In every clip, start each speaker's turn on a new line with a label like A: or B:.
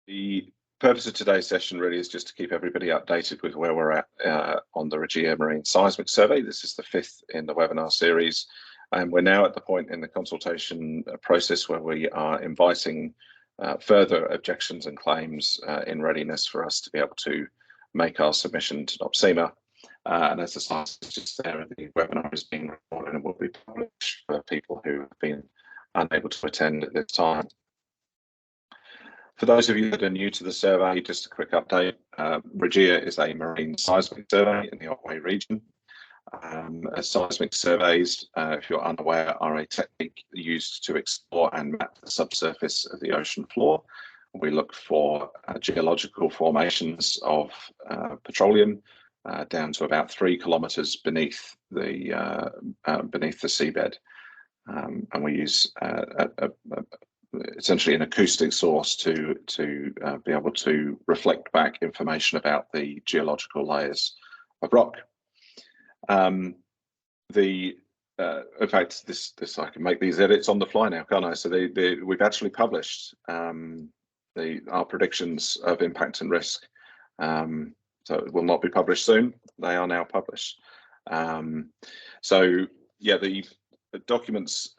A: The purpose of today's session really is just to keep everybody updated with where we're at on the Regia Marine Seismic Survey. This is the 5th in the webinar series, and we're now at the point in the consultation process where we are inviting further objections and claims in readiness for us to be able to make our submission to NOPSEMA. And as the slide is just there, the webinar is being recorded and will be published for people who have been unable to attend at this time. For those of you that are new to the survey, just a quick update. Regia is a marine seismic survey in the Otway region. Seismic surveys, if you're unaware, are a technique used to explore and map the subsurface of the ocean floor. We look for geological formations of petroleum down to about 3 kilometres beneath the seabed, and we use essentially an acoustic source to be able to reflect back information about the geological layers of rock. In fact, this I can make these edits on the fly now, can't I? So we've actually published our predictions of impact and risk. So it will not be published soon. They are now published. So yeah, the documents,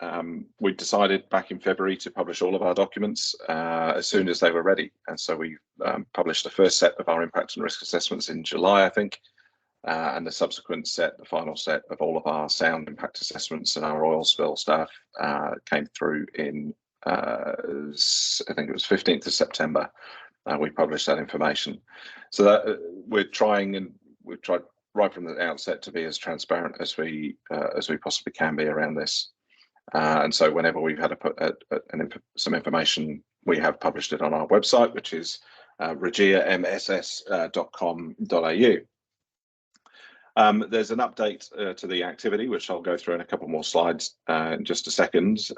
A: we decided back in February to publish all of our documents as soon as they were ready. And so we published the first set of our impact and risk assessments in July, I think, and the subsequent set, the final set of all of our sound impact assessments and our oil spill stuff came through in, I think it was 15th of September. We published that information. So that we're trying, and we've tried right from the outset to be as transparent as we possibly can be around this. And so whenever we've had some information, we have published it on our website, which is regiamss.com.au. There's an update to the activity, which I'll go through in a couple more slides in just a second.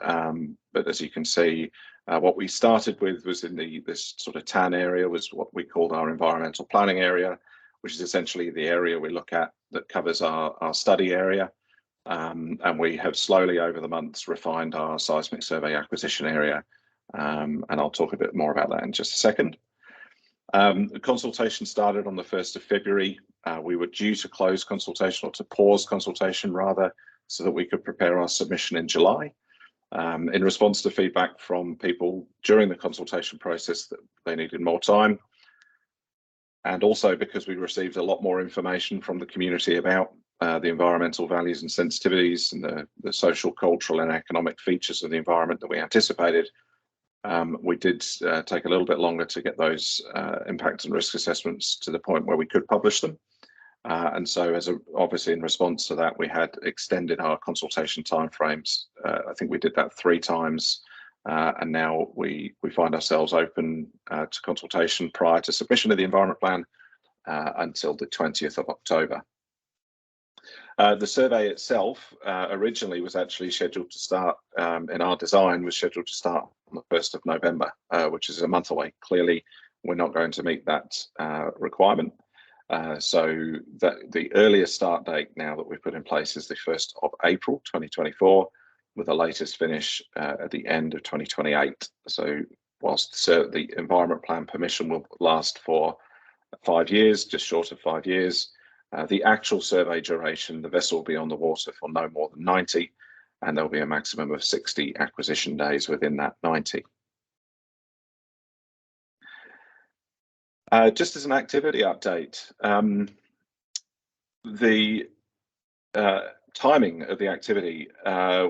A: But as you can see, what we started with was in this sort of tan area was what we called our environmental planning area, which is essentially the area we look at that covers our study area. And we have slowly over the months refined our seismic survey acquisition area. And I'll talk a bit more about that in just a second. The consultation started on the 1st of February. We were due to close consultation, or to pause consultation rather, so that we could prepare our submission in July. In response to feedback from people during the consultation process that they needed more time, and also because we received a lot more information from the community about the environmental values and sensitivities and the social, cultural and economic features of the environment that we anticipated, we did take a little bit longer to get those impact and risk assessments to the point where we could publish them. And so obviously in response to that, we had extended our consultation timeframes. I think we did that 3 times. And now we find ourselves open to consultation prior to submission of the environment plan until the 20th of October. The survey itself originally was actually scheduled to start, in our design, was scheduled to start on the 1st of November, which is a month away. Clearly, we're not going to meet that requirement. So the earliest start date now that we've put in place is the 1st of April 2024, with the latest finish at the end of 2028. So whilst the environment plan permission will last for 5 years, just short of 5 years, the actual survey duration, the vessel will be on the water for no more than 90, and there'll be a maximum of 60 acquisition days within that 90. Just as an activity update, the timing of the activity,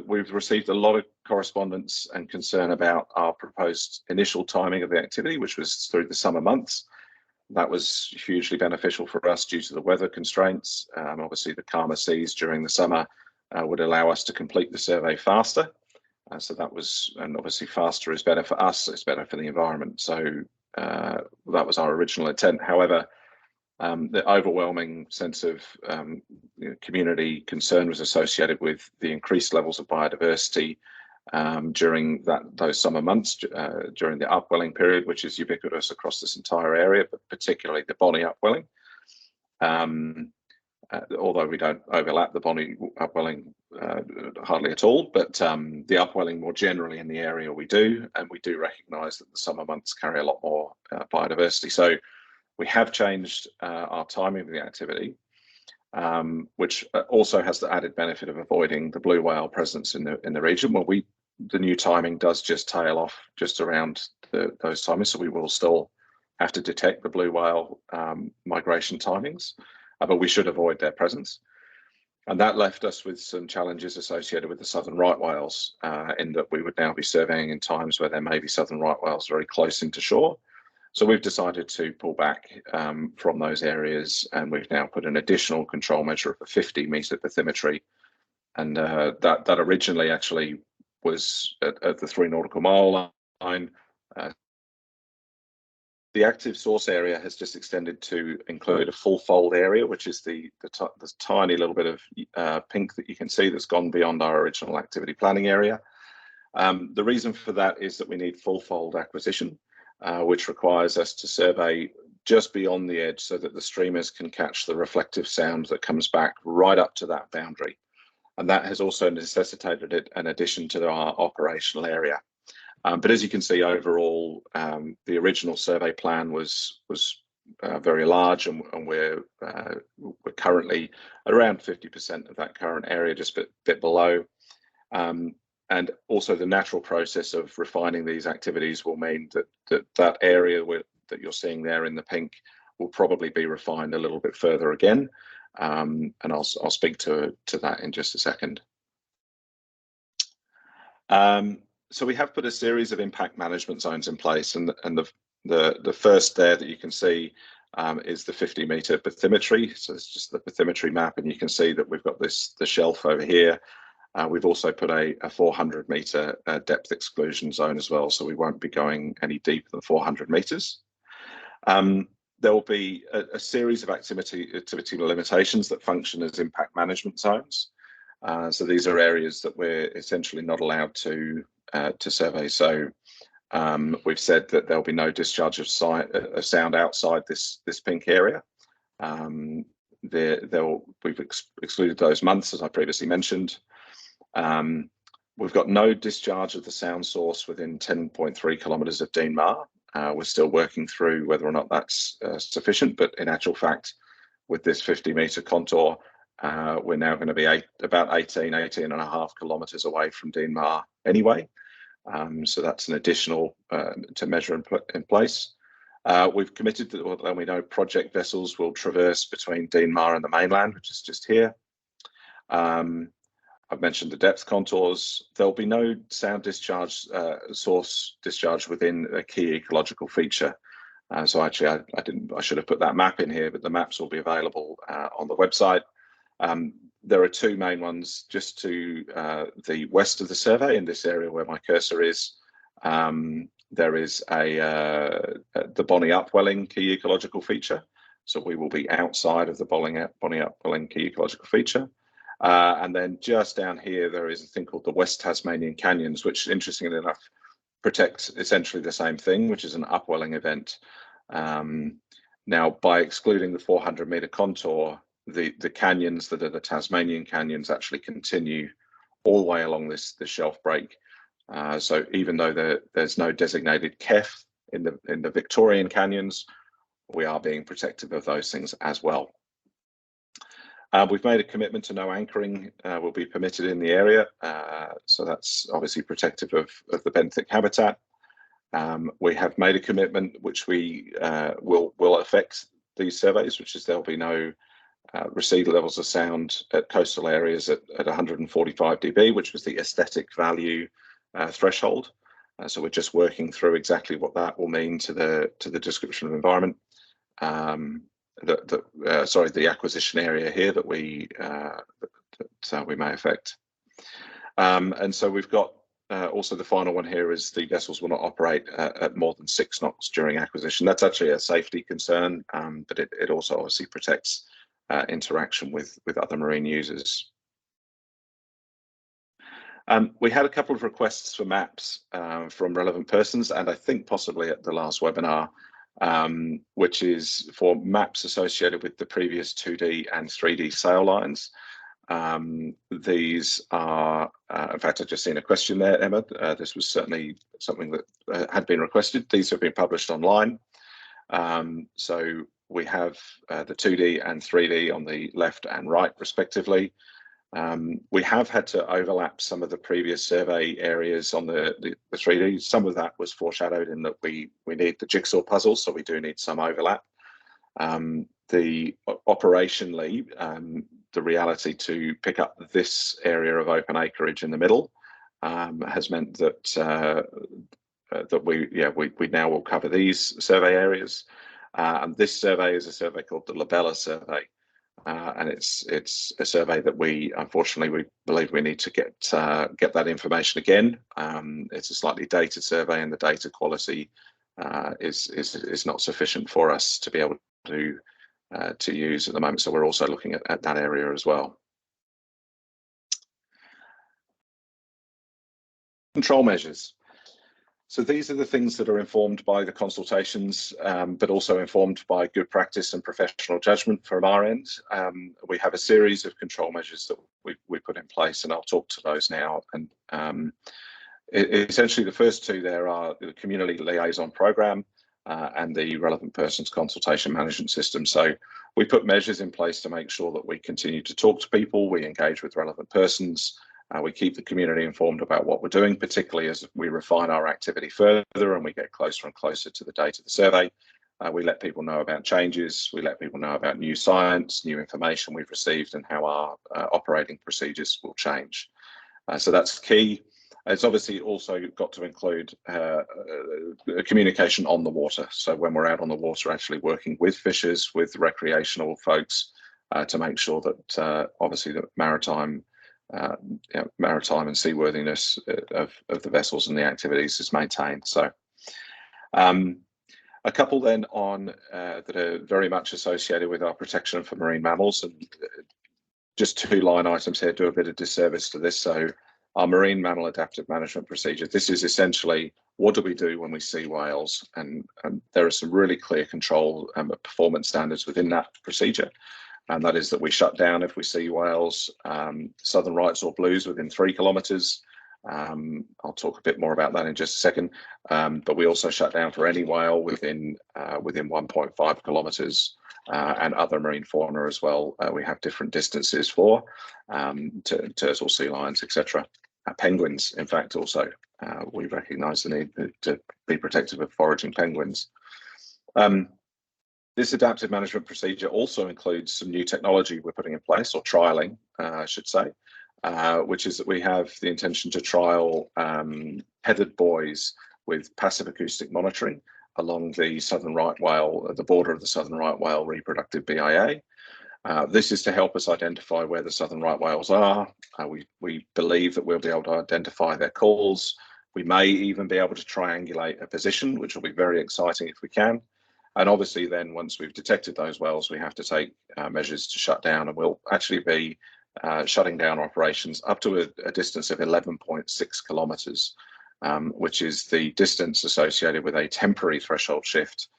A: we've received a lot of correspondence and concern about our proposed initial timing of the activity, which was through the summer months. That was hugely beneficial for us due to the weather constraints. Obviously, the calmer seas during the summer would allow us to complete the survey faster. So that was, and obviously faster is better for us, it's better for the environment. So that was our original intent. However, the overwhelming sense of community concern was associated with the increased levels of biodiversity during those summer months, during the upwelling period, which is ubiquitous across this entire area, but particularly the Bonny upwelling. although we don't overlap the Bonnie upwelling hardly at all, but the upwelling more generally in the area we do, and we do recognise that the summer months carry a lot more biodiversity. So we have changed our timing of the activity, which also has the added benefit of avoiding the blue whale presence in the region. Well, the new timing does just tail off just around those timings, so we will still have to detect the blue whale migration timings, but we should avoid their presence. And that left us with some challenges associated with the southern right whales, in that we would now be surveying in times where there may be southern right whales very close into shore. So we've decided to pull back from those areas, and we've now put an additional control measure of a 50-metre bathymetry. And that originally actually was at the 3 nautical mile line. The active source area has just extended to include a full fold area, which is the tiny little bit of pink that you can see that's gone beyond our original activity planning area. The reason for that is that we need full fold acquisition, which requires us to survey just beyond the edge so that the streamers can catch the reflective sound that comes back right up to that boundary. And that has also necessitated an addition to our operational area. But as you can see, overall, the original survey plan was very large, and we're currently around 50% of that current area, just a bit below. And also the natural process of refining these activities will mean that area that you're seeing there in the pink will probably be refined a little bit further again. And I'll speak to that in just a second. So we have put a series of impact management zones in place, and the first there that you can see is the 50-metre bathymetry. So it's just the bathymetry map, and you can see that we've got the shelf over here. We've also put a 400-metre depth exclusion zone as well, so we won't be going any deeper than 400 metres. There will be a series of activity limitations that function as impact management zones. So these are areas that we're essentially not allowed to survey. So we've said that there'll be no discharge of sound outside this pink area. We've excluded those months, as I previously mentioned. We've got no discharge of the sound source within 10.3 kilometres of Dean Mar. We're still working through whether or not that's sufficient, but in actual fact, with this 50-metre contour, we're now going to be about 18 and a half kilometres away from Dean Mar anyway. So that's an additional to measure in place. We've committed that we know project vessels will traverse between Dean Mar and the mainland, which is just here. I've mentioned the depth contours. There'll be no sound discharge, source discharge within a key ecological feature. So actually, I should have put that map in here, but the maps will be available on the website. There are two main ones just to the west of the survey, in this area where my cursor is. There is the Bonnie upwelling key ecological feature. So we will be outside of the Bonnie upwelling key ecological feature. And then just down here, there is a thing called the West Tasmanian Canyons, which, interestingly enough, protects essentially the same thing, which is an upwelling event. Now, by excluding the 400-metre contour, the canyons that are the Tasmanian canyons actually continue all the way along this shelf break. So even though there's no designated KEF in the Victorian canyons, we are being protective of those things as well. We've made a commitment to no anchoring will be permitted in the area, so that's obviously protective of the benthic habitat. We have made a commitment which we will affect these surveys, which is there'll be no receive levels of sound at coastal areas at 145 dB, which was the aesthetic value threshold. So we're just working through exactly what that will mean to the description of environment. The acquisition area here that we may affect. And so we've got also the final one here is the vessels will not operate at more than 6 knots during acquisition. That's actually a safety concern, but it also obviously protects interaction with other marine users. We had a couple of requests for maps from relevant persons, and I think possibly at the last webinar, which is for maps associated with the previous 2D and 3D sail lines. These are, in fact, I've just seen a question there, Emma. This was certainly something that had been requested. These have been published online. So we have the 2D and 3D on the left and right, respectively. We have had to overlap some of the previous survey areas on the 3D. Some of that was foreshadowed in that we need the jigsaw puzzle, so we do need some overlap. Operationally, the reality to pick up this area of open acreage in the middle has meant that we now will cover these survey areas. And this survey is a survey called the Labella survey. And it's a survey that we believe we need to get that information again. It's a slightly dated survey, and the data quality is not sufficient for us to be able to use at the moment. So we're also looking at that area as well. Control measures. So these are the things that are informed by the consultations, but also informed by good practice and professional judgment from our end. We have a series of control measures that we put in place, and I'll talk to those now. And essentially, the first two there are the community liaison program and the relevant persons consultation management system. So we put measures in place to make sure that we continue to talk to people, we engage with relevant persons, we keep the community informed about what we're doing, particularly as we refine our activity further and we get closer and closer to the date of the survey. We let people know about changes, we let people know about new science, new information we've received, and how our operating procedures will change. So that's key. It's obviously also got to include communication on the water. So when we're out on the water, actually working with fishers, with recreational folks, to make sure that obviously the maritime and seaworthiness of the vessels and the activities is maintained. So a couple then on that are very much associated with our protection for marine mammals, and just two line items here do a bit of disservice to this. So our marine mammal adaptive management procedure, this is essentially what do we do when we see whales, and there are some really clear control and performance standards within that procedure. And that is that we shut down if we see whales, southern rights or blues within 3 kilometres. I'll talk a bit more about that in just a second. But we also shut down for any whale within 1.5 kilometres, and other marine fauna as well. We have different distances for turtle, sea lions, etc. Penguins, in fact, also we recognise the need to be protective of foraging penguins. This adaptive management procedure also includes some new technology we're putting in place, or trialling, I should say, which is that we have the intention to trial tethered buoys with passive acoustic monitoring along the southern right whale, the border of the southern right whale reproductive BIA. This is to help us identify where the southern right whales are. We believe that we'll be able to identify their calls. We may even be able to triangulate a position, which will be very exciting if we can. And obviously then once we've detected those whales, we have to take measures to shut down, and we'll actually be shutting down operations up to a distance of 11.6 kilometres, which is the distance associated with a temporary threshold shift,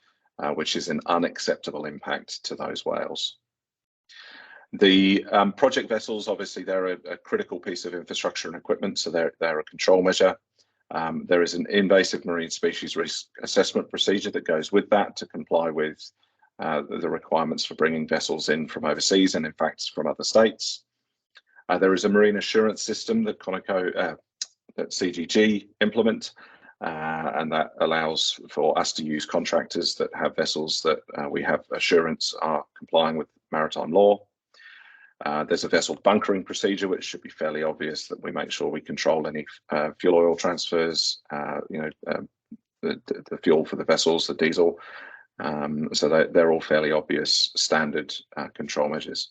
A: which is an unacceptable impact to those whales. The project vessels, obviously, they're a critical piece of infrastructure and equipment, so they're a control measure. There is an invasive marine species risk assessment procedure that goes with that to comply with the requirements for bringing vessels in from overseas and, in fact, from other states. There is a marine assurance system that Conoco, that CGG implement, and that allows for us to use contractors that have vessels that we have assurance are complying with maritime law. There's a vessel bunkering procedure, which should be fairly obvious, that we make sure we control any fuel oil transfers, the fuel for the vessels, the diesel. So they're all fairly obvious standard control measures.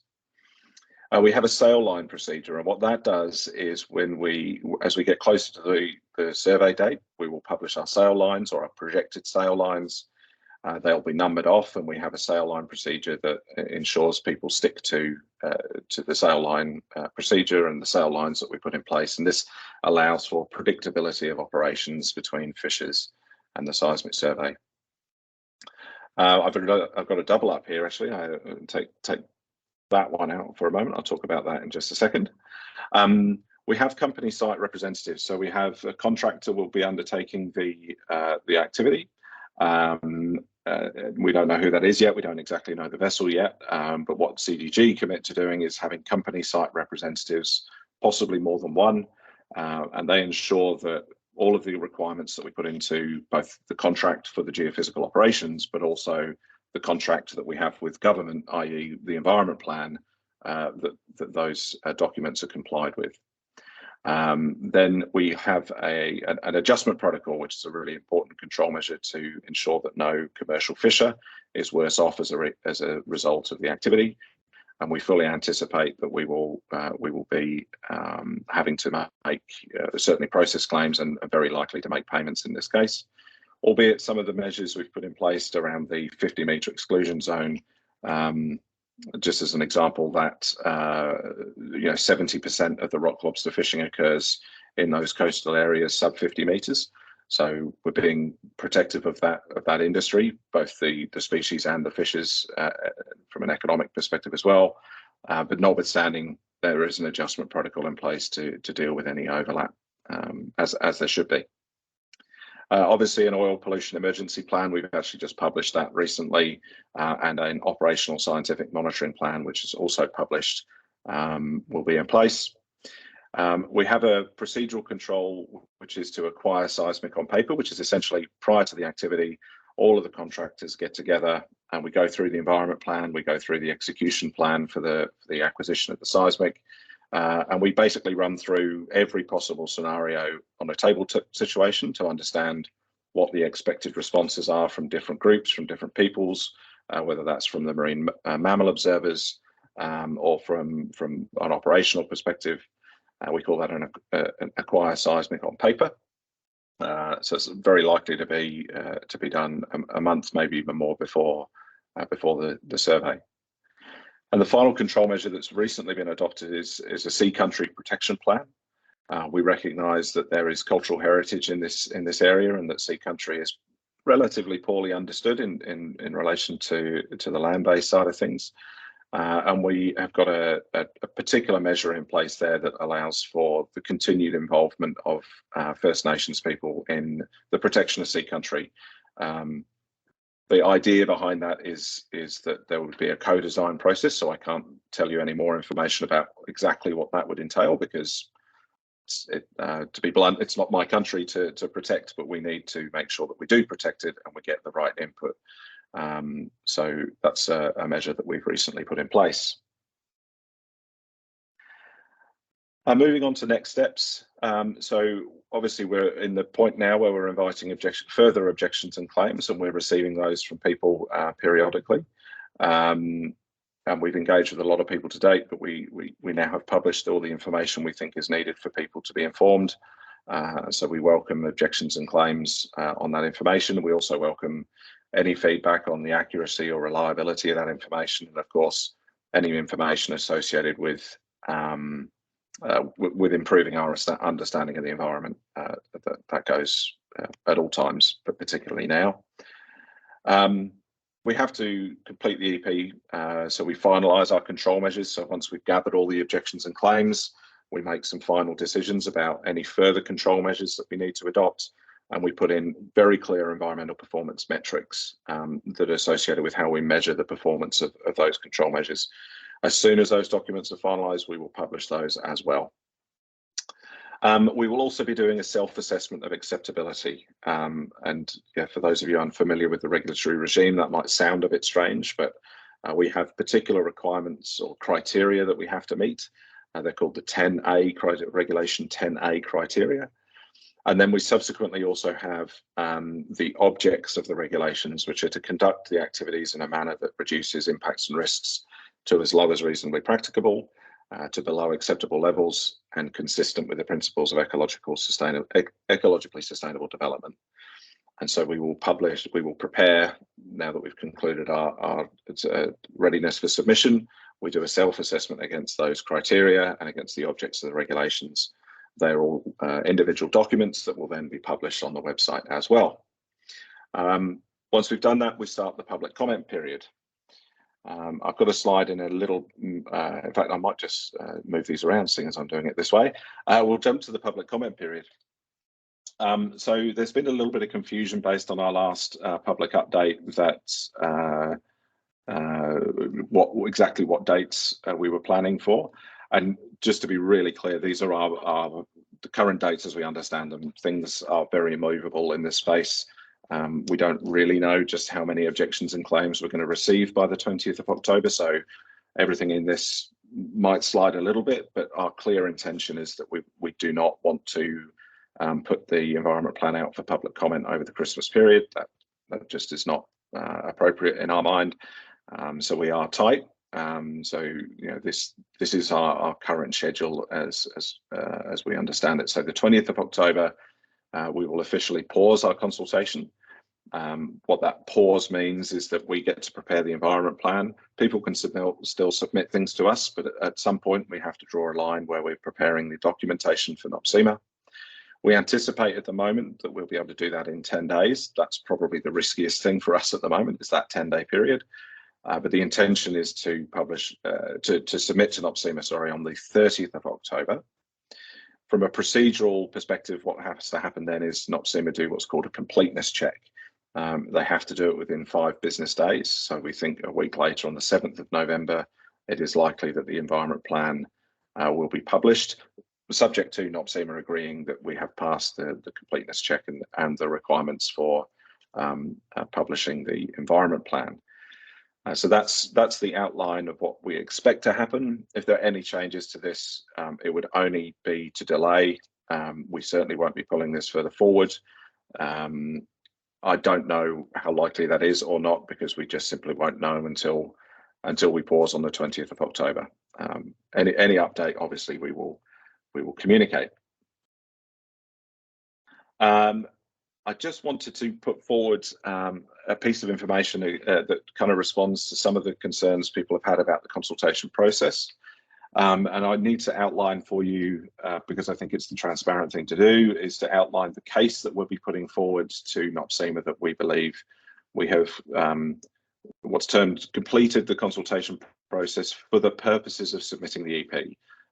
A: We have a sail line procedure, and what that does is as we get closer to the survey date, we will publish our sail lines, or our projected sail lines. They'll be numbered off, and we have a sail line procedure that ensures people stick to the sail line procedure and the sail lines that we put in place. And this allows for predictability of operations between fishers and the seismic survey. I've got a double up here actually. I take that one out for a moment. I'll talk about that in just a second. We have company site representatives, so we have a contractor will be undertaking the activity. We don't know who that is yet. We don't exactly know the vessel yet, but what CDG commit to doing is having company site representatives, possibly more than one, and they ensure that all of the requirements that we put into both the contract for the geophysical operations, but also the contract that we have with government, i.e. the environment plan, that those documents are complied with. Then we have an adjustment protocol, which is a really important control measure to ensure that no commercial fisher is worse off as a result of the activity. And we fully anticipate that we will be having to make certainly process claims and are very likely to make payments in this case. Albeit some of the measures we've put in place around the 50-metre exclusion zone, just as an example, that 70% of the rock lobster fishing occurs in those coastal areas sub 50 metres. So we're being protective of that industry, both the species and the fishers from an economic perspective as well. But notwithstanding, there is an adjustment protocol in place to deal with any overlap, as there should be. Obviously, an oil pollution emergency plan, we've actually just published that recently, and an operational scientific monitoring plan, which is also published, will be in place. We have a procedural control, which is to acquire seismic on paper, which is essentially prior to the activity, all of the contractors get together and we go through the environment plan, we go through the execution plan for the acquisition of the seismic, and we basically run through every possible scenario on a table situation to understand what the expected responses are from different groups, from different peoples, whether that's from the marine mammal observers or from an operational perspective. We call that an acquire seismic on paper. So it's very likely to be done a month, maybe even more before the survey. And the final control measure that's recently been adopted is a sea country protection plan. We recognise that there is cultural heritage in this area, and that sea country is relatively poorly understood in relation to the land-based side of things. And we have got a particular measure in place there that allows for the continued involvement of First Nations people in the protection of sea country. The idea behind that is that there would be a co-design process, so I can't tell you any more information about exactly what that would entail, because to be blunt, it's not my country to protect, but we need to make sure that we do protect it and we get the right input. So that's a measure that we've recently put in place. Moving on to next steps. So obviously we're in the point now where we're inviting further objections and claims, and we're receiving those from people periodically. And we've engaged with a lot of people to date, but we now have published all the information we think is needed for people to be informed. So we welcome objections and claims on that information. We also welcome any feedback on the accuracy or reliability of that information, and of course, any information associated with improving our understanding of the environment. That goes at all times, but particularly now. We have to complete the EP, so we finalise our control measures. So once we've gathered all the objections and claims, we make some final decisions about any further control measures that we need to adopt, and we put in very clear environmental performance metrics that are associated with how we measure the performance of those control measures. As soon as those documents are finalised, we will publish those as well. We will also be doing a self-assessment of acceptability. And yeah, for those of you unfamiliar with the regulatory regime, that might sound a bit strange, but we have particular requirements or criteria that we have to meet. They're called the 10A regulation 10A criteria. And then we subsequently also have the objects of the regulations, which are to conduct the activities in a manner that reduces impacts and risks to as low as reasonably practicable, to below acceptable levels, and consistent with the principles of ecologically sustainable development. And so we will prepare, now that we've concluded our readiness for submission, we do a self-assessment against those criteria and against the objects of the regulations. They're all individual documents that will then be published on the website as well. Once we've done that, we start the public comment period. I've got a slide in a little, in fact, I might just move these around, seeing as I'm doing it this way. We'll jump to the public comment period. So there's been a little bit of confusion based on our last public update that exactly what dates we were planning for. And just to be really clear, these are the current dates as we understand them. Things are very immovable in this space. We don't really know just how many objections and claims we're going to receive by the 20th of October. So everything in this might slide a little bit, but our clear intention is that we do not want to put the environment plan out for public comment over the Christmas period. That just is not appropriate in our mind. So we are tight. So you know, this is our current schedule as we understand it. So the 20th of October, we will officially pause our consultation. What that pause means is that we get to prepare the environment plan. People can still submit things to us, but at some point we have to draw a line where we're preparing the documentation for NOPSEMA. We anticipate at the moment that we'll be able to do that in 10 days. That's probably the riskiest thing for us at the moment, is that 10-day period. But the intention is to publish, to submit to NOPSEMA, on the 30th of October. From a procedural perspective, what has to happen then is NOPSEMA do what's called a completeness check. They have to do it within 5 business days. So we think a week later, on the 7th of November, it is likely that the environment plan will be published, subject to NOPSEMA agreeing that we have passed the completeness check and the requirements for publishing the environment plan. So that's the outline of what we expect to happen. If there are any changes to this, it would only be to delay. We certainly won't be pulling this further forward. I don't know how likely that is or not, because we just simply won't know until we pause on the 20th of October. Any update, obviously, we will communicate. I just wanted to put forward a piece of information that kind of responds to some of the concerns people have had about the consultation process. And I need to outline for you, because I think it's the transparent thing to do, is to outline the case that we'll be putting forward to NOPSEMA that we believe we have what's termed completed the consultation process for the purposes of submitting the EP.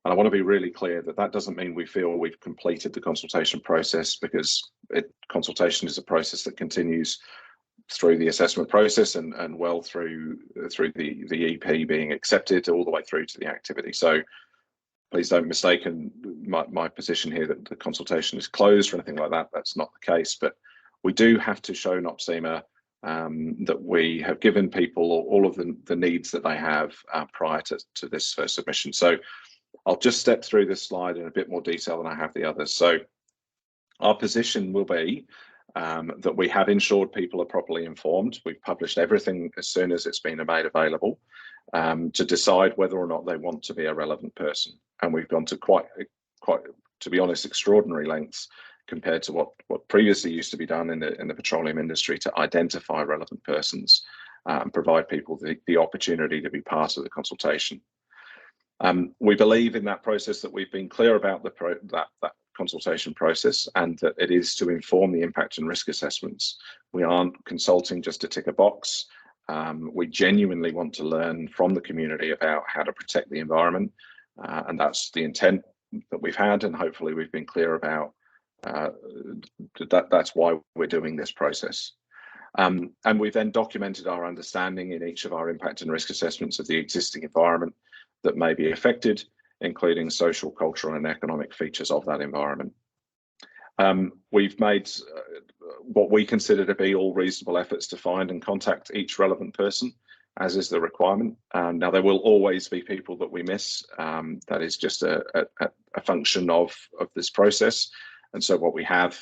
A: And I want to be really clear that that doesn't mean we feel we've completed the consultation process, because consultation is a process that continues through the assessment process and well through the EP being accepted all the way through to the activity. So please don't mistake my position here that the consultation is closed or anything like that. That's not the case, but we do have to show NOPSEMA that we have given people all of the needs that they have prior to this first submission. So I'll just step through this slide in a bit more detail than I have the others. So our position will be that we have ensured people are properly informed. We've published everything as soon as it's been made available to decide whether or not they want to be a relevant person. And we've gone to quite, to be honest, extraordinary lengths compared to what previously used to be done in the petroleum industry to identify relevant persons and provide people the opportunity to be part of the consultation. We believe in that process that we've been clear about that consultation process, and that it is to inform the impact and risk assessments. We aren't consulting just to tick a box. We genuinely want to learn from the community about how to protect the environment, and that's the intent that we've had, and hopefully we've been clear about that's why we're doing this process. And we've then documented our understanding in each of our impact and risk assessments of the existing environment that may be affected, including social, cultural and economic features of that environment. We've made what we consider to be all reasonable efforts to find and contact each relevant person, as is the requirement. Now, there will always be people that we miss. That is just a function of this process. And so what we have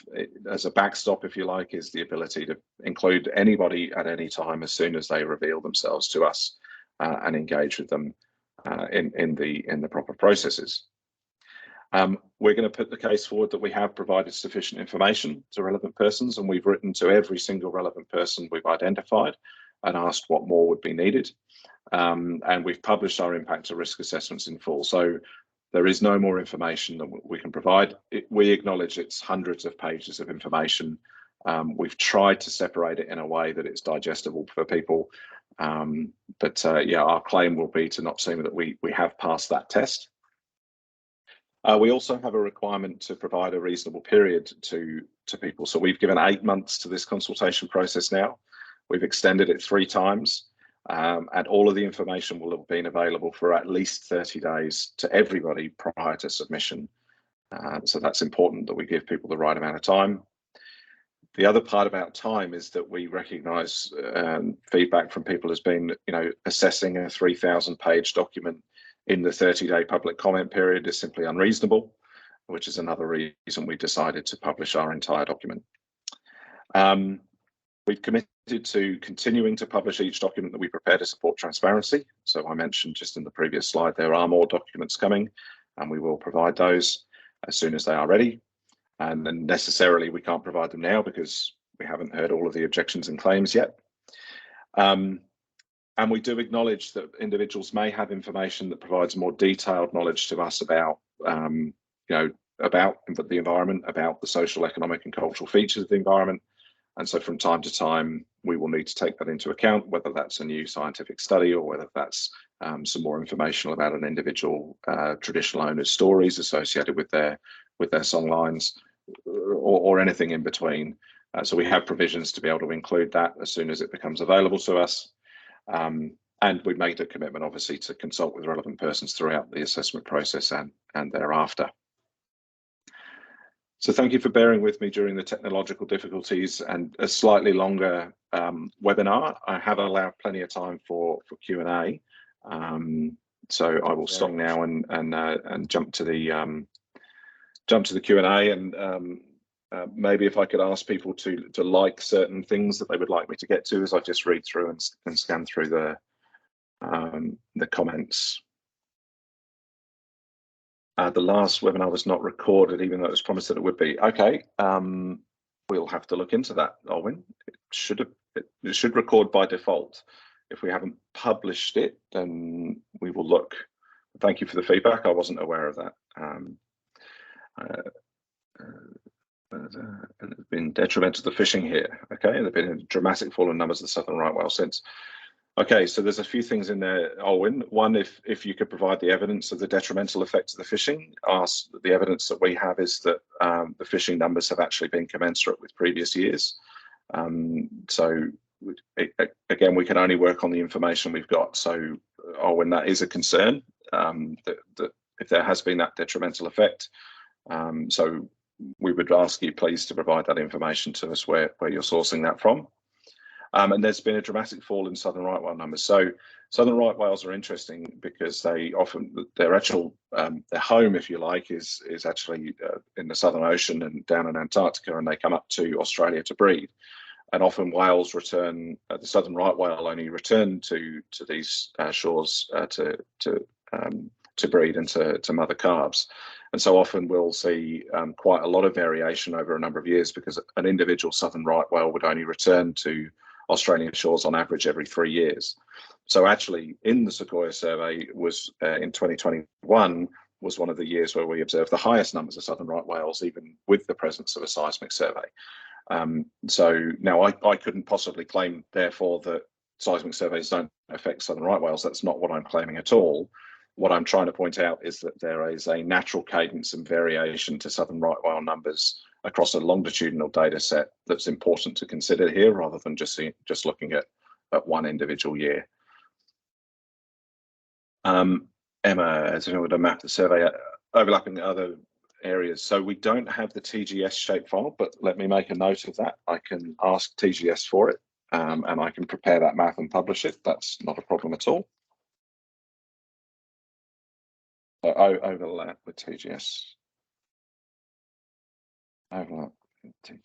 A: as a backstop, if you like, is the ability to include anybody at any time as soon as they reveal themselves to us and engage with them in the proper processes. We're going to put the case forward that we have provided sufficient information to relevant persons, and we've written to every single relevant person we've identified and asked what more would be needed. And we've published our impact to risk assessments in full. So there is no more information that we can provide. We acknowledge it's hundreds of pages of information, We've tried to separate it in a way that it's digestible for people, but yeah, our claim will be to not seem that we have passed that test. We also have a requirement to provide a reasonable period to people. So we've given 8 months to this consultation process now. We've extended it 3 times, and all of the information will have been available for at least 30 days to everybody prior to submission. So that's important that we give people the right amount of time. The other part about time is that we recognise feedback from people has been, assessing a 3,000-page document in the 30-day public comment period is simply unreasonable, which is another reason we decided to publish our entire document. We've committed to continuing to publish each document that we prepare to support transparency. So I mentioned just in the previous slide, there are more documents coming, and we will provide those as soon as they are ready. And then necessarily we can't provide them now because we haven't heard all of the objections and claims yet. And we do acknowledge that individuals may have information that provides more detailed knowledge to us about, about the environment, about the social, economic and cultural features of the environment. And so from time to time, we will need to take that into account, whether that's a new scientific study or whether that's some more information about an individual traditional owner's stories associated with their song lines or anything in between. So we have provisions to be able to include that as soon as it becomes available to us. And we've made a commitment, obviously, to consult with relevant persons throughout the assessment process and thereafter. So thank you for bearing with me during the technological difficulties and a slightly longer webinar. I have allowed plenty of time for Q&A. So I will stop now and jump to the Q&A, and maybe if I could ask people to like certain things that they would like me to get to as I just read through and scan through the comments. The last webinar was not recorded, even though it was promised that it would be. Okay, we'll have to look into that, Alwyn. It should record by default. If we haven't published it, then we will look. Thank you for the feedback. I wasn't aware of that. It's been detrimental to fishing here. Okay, there's been a dramatic fall in numbers of the southern right whale since. Okay, so there's a few things in there, Alwyn. One, if you could provide the evidence of the detrimental effects of the fishing. The evidence that we have is that the fishing numbers have actually been commensurate with previous years. So again, we can only work on the information we've got. So Alwyn, that is a concern, that if there has been that detrimental effect. So we would ask you please to provide that information to us where you're sourcing that from. And there's been a dramatic fall in southern right whale numbers. So southern right whales are interesting because they often, their home, if you like, is actually in the Southern Ocean and down in Antarctica, and they come up to Australia to breed. And often whales return, the southern right whale only return to these shores to breed and to mother calves. And so often we'll see quite a lot of variation over a number of years because an individual southern right whale would only return to Australian shores on average every 3 years. So actually in the Sequoia survey was in 2021 was one of the years where we observed the highest numbers of southern right whales, even with the presence of a seismic survey. So now I couldn't possibly claim therefore that seismic surveys don't affect southern right whales. That's not what I'm claiming at all. What I'm trying to point out is that there is a natural cadence and variation to southern right whale numbers across a longitudinal data set that's important to consider here, rather than just looking at one individual year. Emma, as you know, to map the survey overlapping other areas. So we don't have the TGS shapefile, but let me make a note of that. I can ask TGS for it, and I can prepare that map and publish it. That's not a problem at all. Overlap with TGS. Overlap with TGS.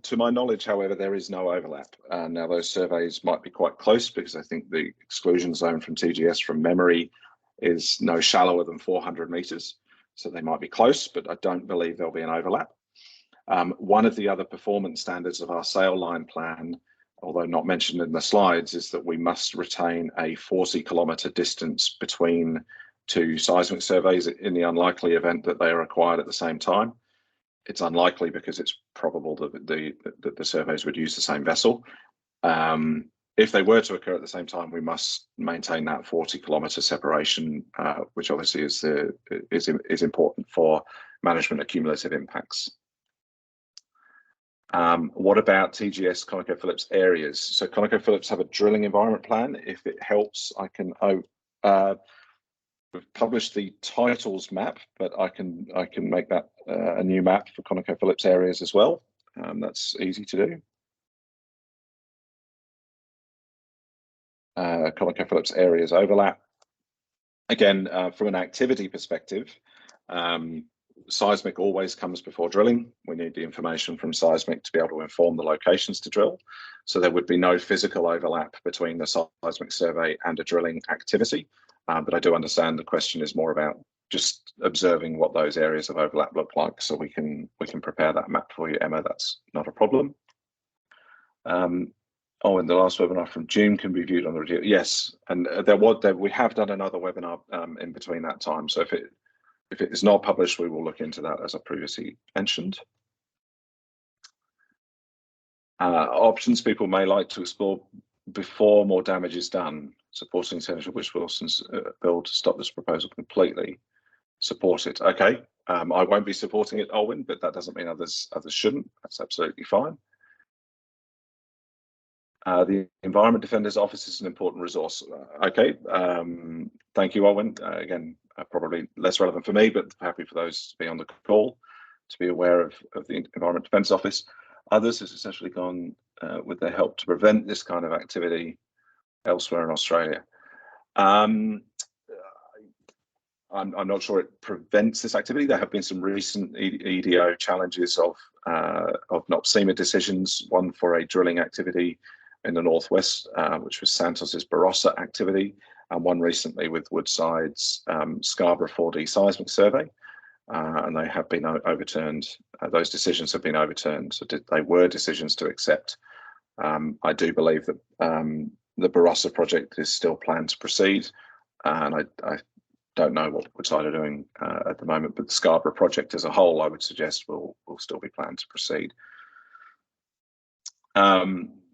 A: To my knowledge, however, there is no overlap. Now, those surveys might be quite close because I think the exclusion zone from TGS from memory is no shallower than 400 meters. So they might be close, but I don't believe there'll be an overlap. One of the other performance standards of our sail line plan, although not mentioned in the slides, is that we must retain a 40-kilometer distance between two seismic surveys in the unlikely event that they are acquired at the same time. It's unlikely because it's probable that the surveys would use the same vessel. If they were to occur at the same time, we must maintain that 40-kilometre separation, which obviously is important for management of cumulative impacts. What about TGS ConocoPhillips areas? So ConocoPhillips have a drilling environment plan. If it helps, I can we've published the titles map, but I can make that a new map for ConocoPhillips areas as well. That's easy to do. ConocoPhillips areas overlap. Again, from an activity perspective, seismic always comes before drilling. We need the information from seismic to be able to inform the locations to drill. So there would be no physical overlap between the seismic survey and a drilling activity. But I do understand the question is more about just observing what those areas of overlap look like, so we can prepare that map for you, Emma. That's not a problem. Oh, and the last webinar from June can be viewed on the Regia. Yes, and we have done another webinar in between that time. So if it is not published, we will look into that, as I previously mentioned. Options people may like to explore before more damage is done. Supporting Senator Wilson's bill to stop this proposal completely. Support it. Okay, I won't be supporting it, Olwyn, but that doesn't mean others shouldn't. That's absolutely fine. The Environment Defender's Office is an important resource. Okay, thank you, Olwyn. Again, probably less relevant for me, but happy for those to be on the call to be aware of the Environment Defence Office. Others have essentially gone with their help to prevent this kind of activity elsewhere in Australia. I'm not sure it prevents this activity. There have been some recent EDO challenges of NOPSEMA decisions, one for a drilling activity in the northwest, which was Santos's Barossa activity, and one recently with Woodside's Scarborough 4D seismic survey, and they have been overturned. Those decisions have been overturned, so they were decisions to accept. I do believe that the Barossa project is still planned to proceed, and I don't know what Woodside are doing at the moment, but the Scarborough project as a whole, I would suggest, will still be planned to proceed.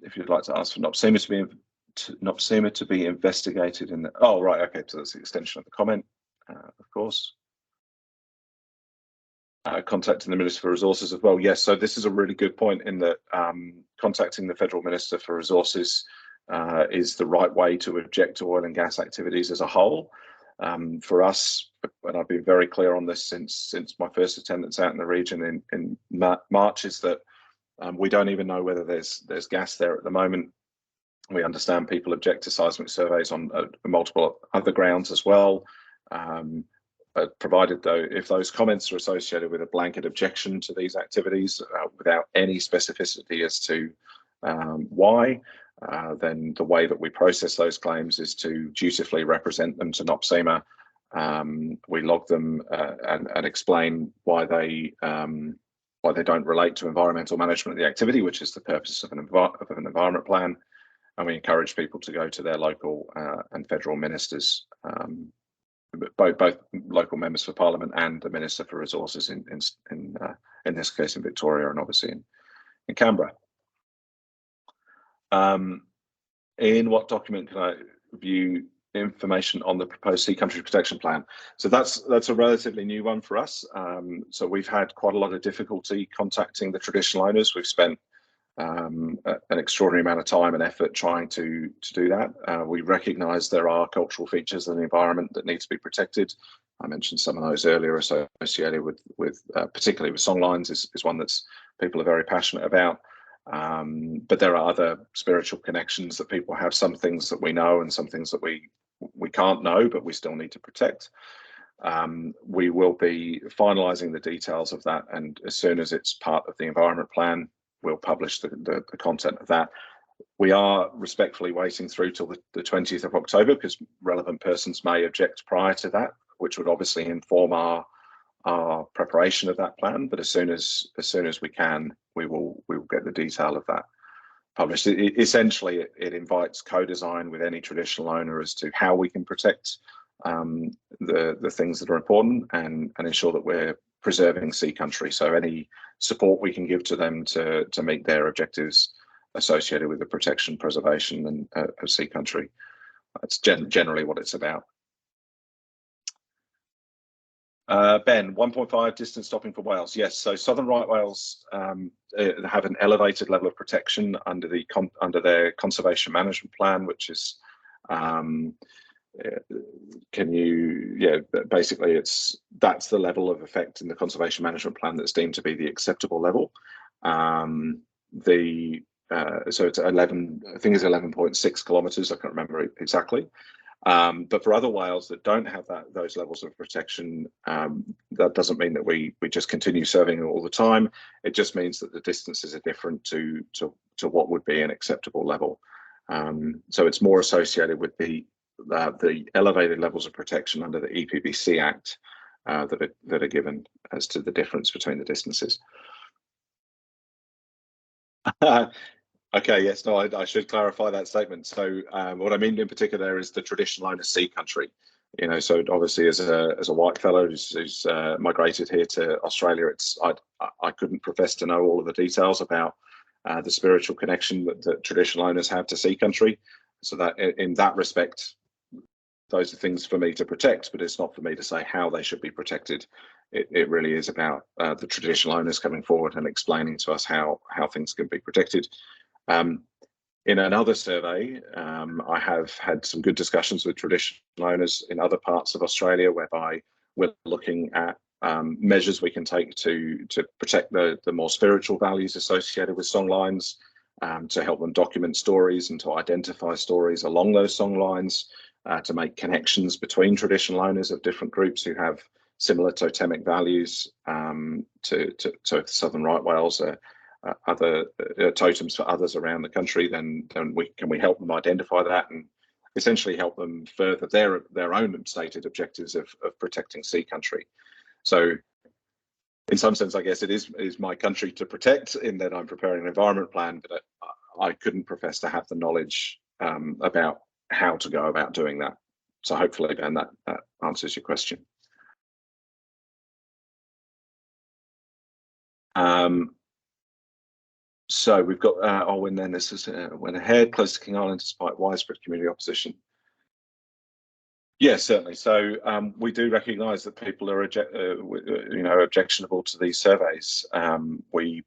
A: If you'd like to ask for NOPSEMA to be investigated in the... Oh, right, okay, so that's the extension of the comment, of course. Contacting the Minister for Resources as well. Yes, so this is a really good point in that contacting the Federal Minister for Resources is the right way to object to oil and gas activities as a whole. For us, and I've been very clear on this since my first attendance out in the region in March, is that we don't even know whether there's gas there at the moment. We understand people object to seismic surveys on multiple other grounds as well. Provided though, if those comments are associated with a blanket objection to these activities without any specificity as to why, then the way that we process those claims is to dutifully represent them to NOPSEMA. We log them and explain why they don't relate to environmental management of the activity, which is the purpose of an environment plan. And we encourage people to go to their local and federal ministers, both local members for Parliament and the Minister for Resources in this case in Victoria, and obviously in Canberra. In what document can I view information on the proposed Sea Country Protection Plan? So that's a relatively new one for us. So we've had quite a lot of difficulty contacting the traditional owners. We've spent an extraordinary amount of time and effort trying to do that. We recognise there are cultural features in the environment that need to be protected. I mentioned some of those earlier, associated with particularly with songlines is one that's people are very passionate about. But there are other spiritual connections that people have, some things that we know and some things that we can't know, but we still need to protect. We will be finalising the details of that, and as soon as it's part of the environment plan, we'll publish the content of that. We are respectfully waiting through till the 20th of October because relevant persons may object prior to that, which would obviously inform our preparation of that plan. But as soon as we can, we will get the detail of that published. Essentially, it invites co-design with any traditional owner as to how we can protect the things that are important and ensure that we're preserving sea country. So any support we can give to them to meet their objectives associated with the protection, preservation, and of sea country. That's generally what it's about. Ben, 1.5 distance stopping for whales. Yes, so southern right whales have an elevated level of protection under their conservation management plan, which is basically that's the level of effect in the conservation management plan that's deemed to be the acceptable level. So it's 11, I think it's 11.6 kilometers. I can't remember exactly. But for other whales that don't have those levels of protection, that doesn't mean that we just continue serving all the time. It just means that the distances are different to what would be an acceptable level. So it's more associated with the elevated levels of protection under the EPBC Act that are given as to the difference between the distances. Okay, yes, no, I should clarify that statement. So what I mean in particular is the traditional owner sea country. You know, so obviously as a white fellow who's migrated here to Australia, I couldn't profess to know all of the details about the spiritual connection that traditional owners have to sea country. So that in that respect, those are things for me to protect, but it's not for me to say how they should be protected. It really is about the traditional owners coming forward and explaining to us how things can be protected. In another survey, I have had some good discussions with traditional owners in other parts of Australia, whereby we're looking at measures we can take to protect the more spiritual values associated with songlines, to help them document stories and to identify stories along those songlines, to make connections between traditional owners of different groups who have similar totemic values to southern right whales, other totems for others around the country. Then can we help them identify that and essentially help them further their own stated objectives of protecting sea country. So in some sense, I guess it is my country to protect, in that I'm preparing an environment plan, but I couldn't profess to have the knowledge about how to go about doing that. So hopefully, Ben, that answers your question. So we've got, and then this is went ahead, close to King Island despite widespread community opposition. Yes, certainly. So we do recognise that people are, objectionable to these surveys. We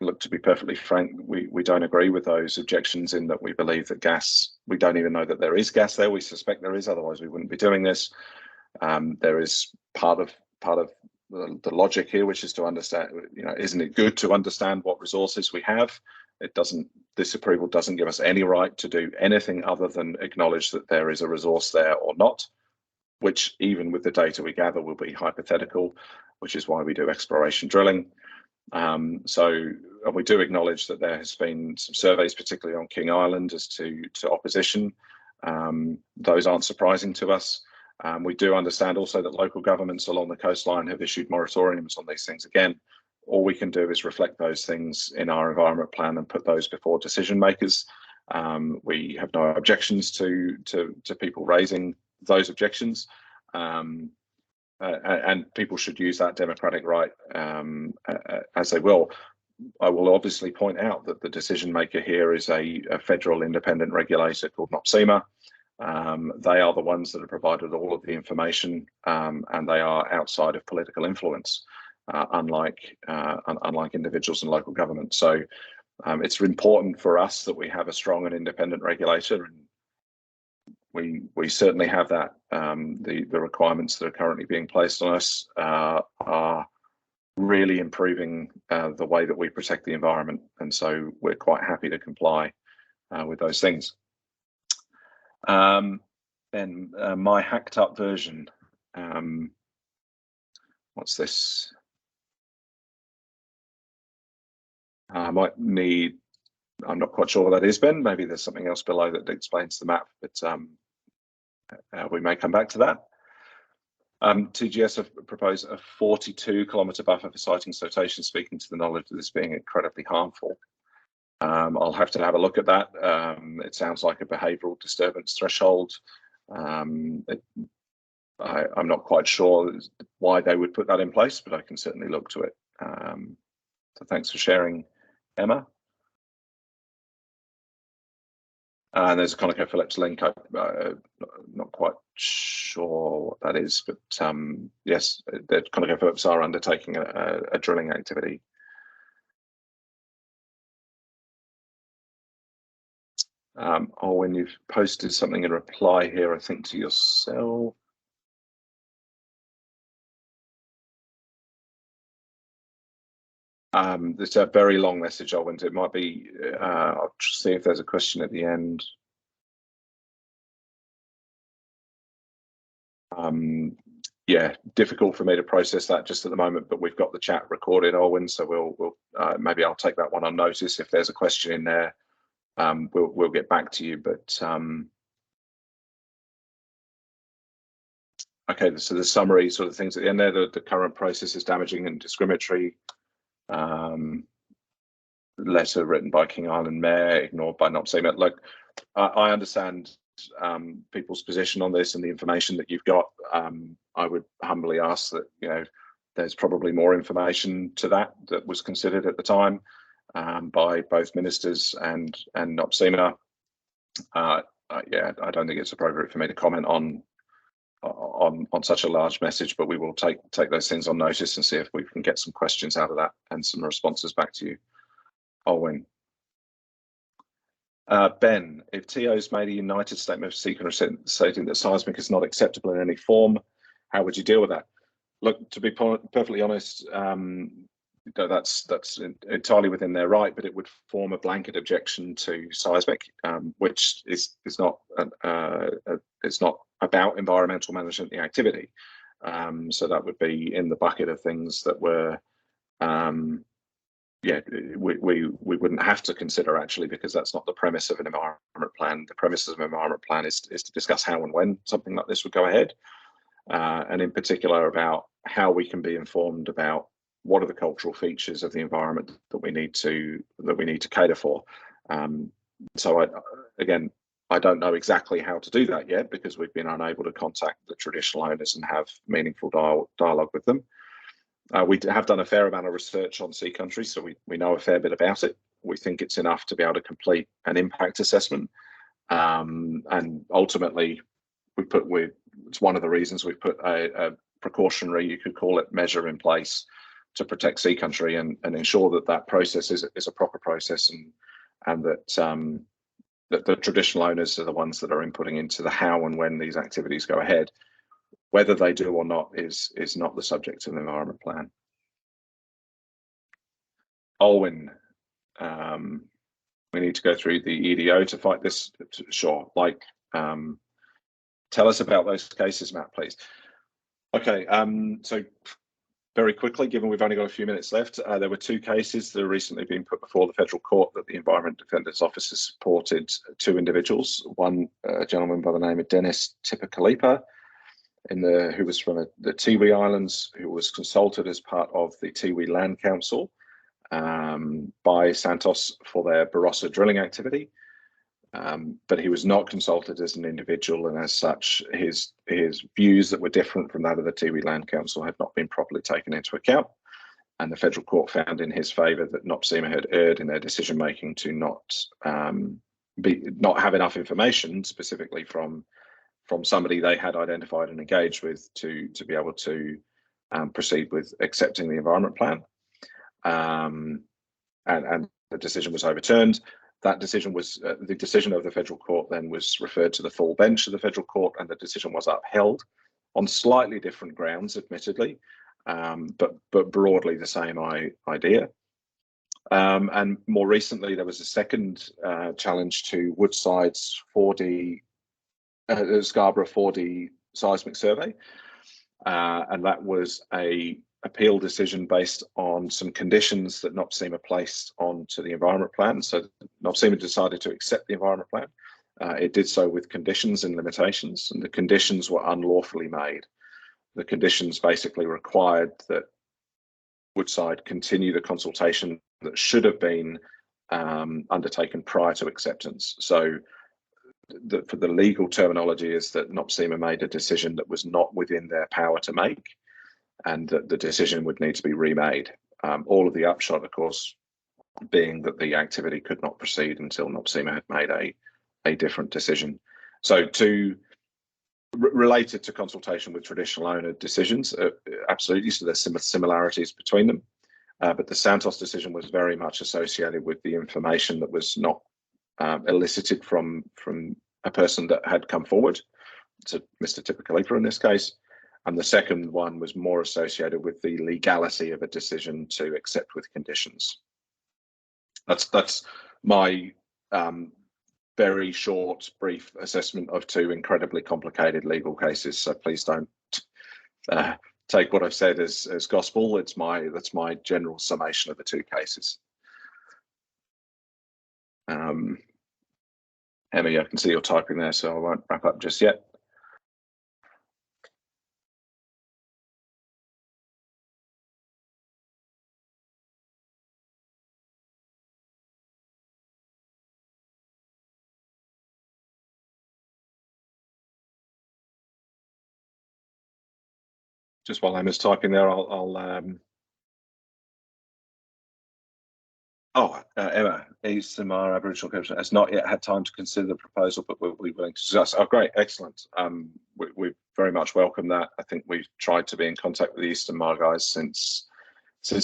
A: look, to be perfectly frank, we don't agree with those objections, in that we believe that gas, we don't even know that there is gas there. We suspect there is, otherwise we wouldn't be doing this. There is part of the logic here, which is to understand, isn't it good to understand what resources we have? This approval doesn't give us any right to do anything other than acknowledge that there is a resource there or not, which even with the data we gather will be hypothetical, which is why we do exploration drilling. So we do acknowledge that there has been some surveys, particularly on King Island, as to opposition. Those aren't surprising to us. We do understand also that local governments along the coastline have issued moratoriums on these things. Again, all we can do is reflect those things in our environment plan and put those before decision makers. We have no objections to people raising those objections, and people should use that democratic right as they will. I will obviously point out that the decision maker here is a federal independent regulator called NOPSEMA. They are the ones that have provided all of the information, and they are outside of political influence, unlike individuals and local government. So it's important for us that we have a strong and independent regulator, and we certainly have that. The requirements that are currently being placed on us are really improving the way that we protect the environment, and so we're quite happy to comply with those things. Then my hacked up version. What's this? I might need, I'm not quite sure what that is, Ben. Maybe there's something else below that explains the map, but we may come back to that. TGS have proposed a 42-kilometre buffer for sighting cetaceans, speaking to the knowledge of this being incredibly harmful. I'll have to have a look at that. It sounds like a behavioural disturbance threshold. I'm not quite sure why they would put that in place, but I can certainly look to it. So thanks for sharing, Emma. And there's a ConocoPhillips link. I'm not quite sure what that is, but yes, the ConocoPhillips are undertaking a drilling activity. When you've posted something in reply here, I think to yourself. It's a very long message, Owen. It might be, I'll see if there's a question at the end. Yeah, difficult for me to process that just at the moment, but we've got the chat recorded, Owen, so we'll maybe I'll take that one on notice. If there's a question in there, we'll get back to you. But okay, so the summary sort of things at the end there, the current process is damaging and discriminatory. Letter written by King Island Mayor, ignored by NOPSEMA. Look, I understand people's position on this and the information that you've got. I would humbly ask that, you know, there's probably more information to that was considered at the time by both ministers and NOPSEMA. Yeah, I don't think it's appropriate for me to comment on such a large message, but we will take those things on notice and see if we can get some questions out of that and some responses back to you. Owen. Ben, if TO's made a united statement of secrecy stating that seismic is not acceptable in any form, how would you deal with that? Look, to be perfectly honest, that's entirely within their right, but it would form a blanket objection to seismic, which is not it's not about environmental management, the activity. So that would be in the bucket of things that were yeah, we wouldn't have to consider, actually, because that's not the premise of an environment plan. The premise of an environment plan is to discuss how and when something like this would go ahead, and in particular about how we can be informed about what are the cultural features of the environment that we need to cater for. So again, I don't know exactly how to do that yet because we've been unable to contact the traditional owners and have meaningful dialogue with them. We have done a fair amount of research on sea country, so we know a fair bit about it. We think it's enough to be able to complete an impact assessment, and ultimately, it's one of the reasons we've put a precautionary, you could call it, measure in place to protect sea country and ensure that process is a proper process, and that the traditional owners are the ones that are inputting into the how and when these activities go ahead. Whether they do or not is not the subject of the environment plan. Owen, we need to go through the EDO to fight this. Sure. Like, tell us about those cases, Matt, please. Okay. So very quickly, given we've only got a few minutes left, there were two cases that have recently been put before the federal court that the Environment Defenders Office has supported two individuals. One, a gentleman by the name of Dennis Tipper-Kalipa, who was from the Tiwi Islands, who was consulted as part of the Tiwi Land Council by Santos for their Barossa drilling activity, but he was not consulted as an individual, and as such, his views that were different from that of the Tiwi Land Council had not been properly taken into account. And the federal court found in his favour that NOPSEMA had erred in their decision making to not have enough information, specifically from somebody they had identified and engaged with to be able to proceed with accepting the environment plan. And the decision was overturned. That decision was the decision of the federal court then was referred to the full bench of the federal court, and the decision was upheld on slightly different grounds, admittedly, but broadly the same idea. And more recently, there was a second challenge to Woodside's 4D Scarborough 4D seismic survey, and that was a appeal decision based on some conditions that NOPSEMA placed onto the environment plan. So NOPSEMA decided to accept the environment plan. It did so with conditions and limitations, and the conditions were unlawfully made. The conditions basically required that Woodside continue the consultation that should have been undertaken prior to acceptance. So for the legal terminology is that NOPSEMA made a decision that was not within their power to make, and that the decision would need to be remade. All of the upshot, of course, being that the activity could not proceed until NOPSEMA had made a different decision. So related to consultation with traditional owner decisions, absolutely, so there's some similarities between them. But the Santos decision was very much associated with the information that was not elicited from a person that had come forward, to Mr. Tipicalipa in this case. And the second one was more associated with the legality of a decision to accept with conditions. That's my very short, brief assessment of two incredibly complicated legal cases. So please don't take what I've said as gospel. That's my general summation of the two cases. Emmy, I can see you're typing there, so I won't wrap up just yet. Just while Emma's typing there, Emma, East Timor Aboriginal Commission has not yet had time to consider the proposal, but we'll be willing to discuss. Oh, great, excellent. We very much welcome that. I think we've tried to be in contact with the East Timor guys since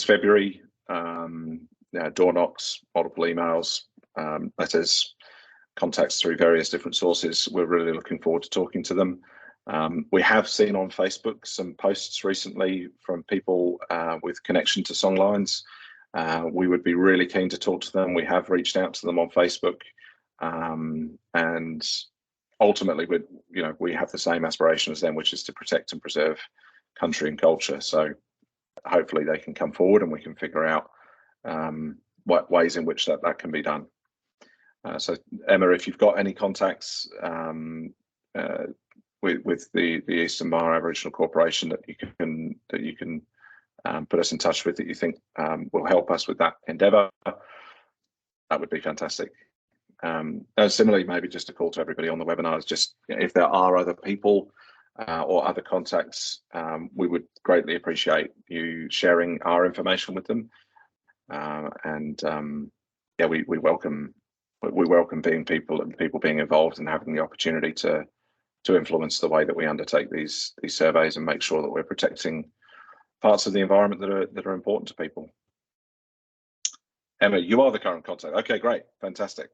A: February. Door knocks, multiple emails, letters, contacts through various different sources. We're really looking forward to talking to them. We have seen on Facebook some posts recently from people with connection to Songlines. We would be really keen to talk to them. We have reached out to them on Facebook, and ultimately, we have the same aspiration as them, which is to protect and preserve country and culture. So hopefully they can come forward and we can figure out what ways in which that can be done. So Emma, if you've got any contacts with the Eastern Mara Aboriginal Corporation that you can put us in touch with, that you think will help us with that endeavour, that would be fantastic. And similarly, maybe just a call to everybody on the webinar is just, if there are other people or other contacts, we would greatly appreciate you sharing our information with them. Yeah, we welcome people being involved and having the opportunity to influence the way that we undertake these surveys and make sure that we're protecting parts of the environment that are important to people. Emma, you are the current contact. Okay, great, fantastic.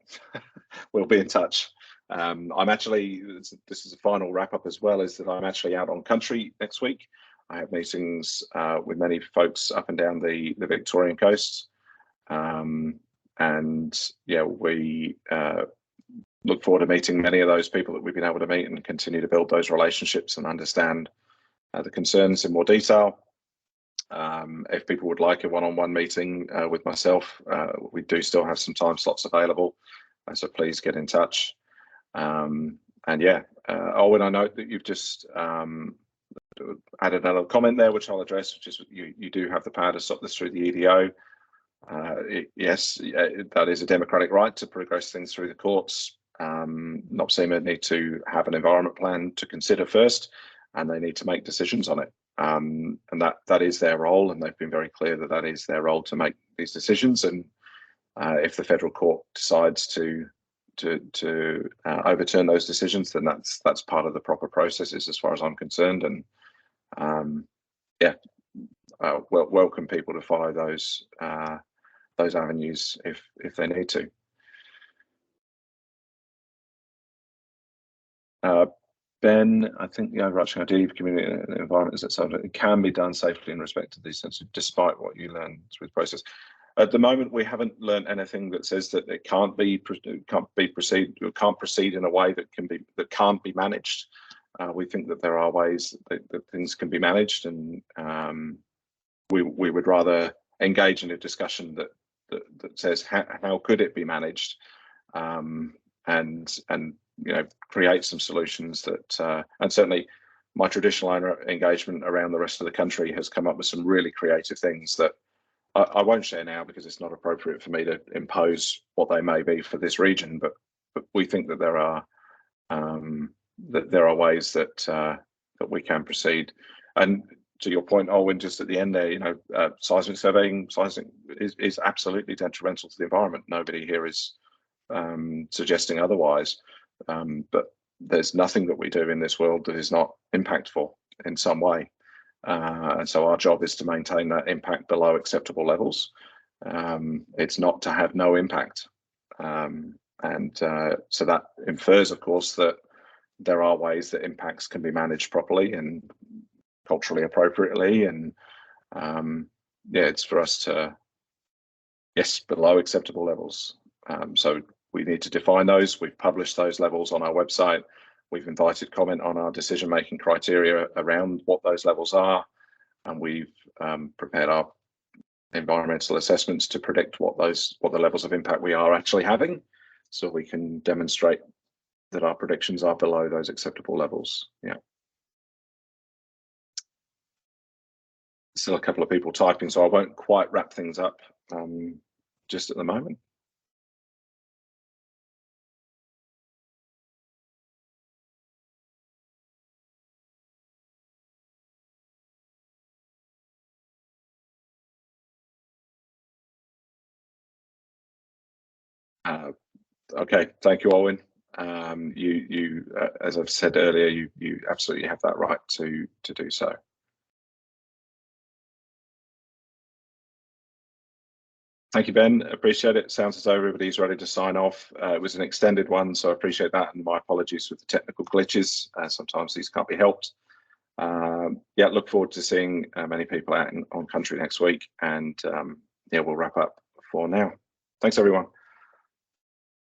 A: We'll be in touch. I'm actually, this is a final wrap up as well, is that I'm actually out on country next week. I have meetings with many folks up and down the Victorian coast. And yeah, we look forward to meeting many of those people that we've been able to meet and continue to build those relationships and understand the concerns in more detail. If people would like a one-on-one meeting with myself, we do still have some time slots available, so please get in touch. And yeah, Owen, I note that you've just added another comment there, which I'll address, which is you do have the power to stop this through the EDO. Yes, that is a democratic right to progress things through the courts. NOPSEMA need to have an environment plan to consider first, and they need to make decisions on it. And that is their role, and they've been very clear that that is their role to make these decisions. And if the federal court decides to overturn those decisions, then that's part of the proper processes as far as I'm concerned. And yeah, welcome people to follow those avenues if they need to. Ben, I think the overarching idea of community and environment is that something it can be done safely in respect to these sensitive, despite what you learn through the process. At the moment, we haven't learned anything that says that it can't proceed in a way that can't be managed. We think that there are ways that things can be managed, and we would rather engage in a discussion that says how could it be managed, and create some solutions that, and certainly my traditional owner engagement around the rest of the country has come up with some really creative things that I won't share now because it's not appropriate for me to impose what they may be for this region, but we think that there are that there are ways that that we can proceed. And to your point, Owen, just at the end there, seismic surveying, is absolutely detrimental to the environment. Nobody here is suggesting otherwise, but there's nothing that we do in this world that is not impactful in some way. And so our job is to maintain that impact below acceptable levels. It's not to have no impact. So that infers, of course, that there are ways that impacts can be managed properly and culturally appropriately. And yeah, it's for us to, yes, below acceptable levels. So we need to define those. We've published those levels on our website. We've invited comment on our decision-making criteria around what those levels are. And we've prepared our environmental assessments to predict what the levels of impact we are actually having, so we can demonstrate that our predictions are below those acceptable levels. Yeah. Still a couple of people typing, so I won't quite wrap things up just at the moment. Okay, thank you, Owen. You as I've said earlier, you absolutely have that right to do so. Thank you, Ben. Appreciate it. Sounds as though everybody's ready to sign off. It was an extended one, so I appreciate that, and my apologies for the technical glitches. Sometimes these can't be helped. Yeah, look forward to seeing many people out on country next week, and yeah, we'll wrap up for now. Thanks, everyone.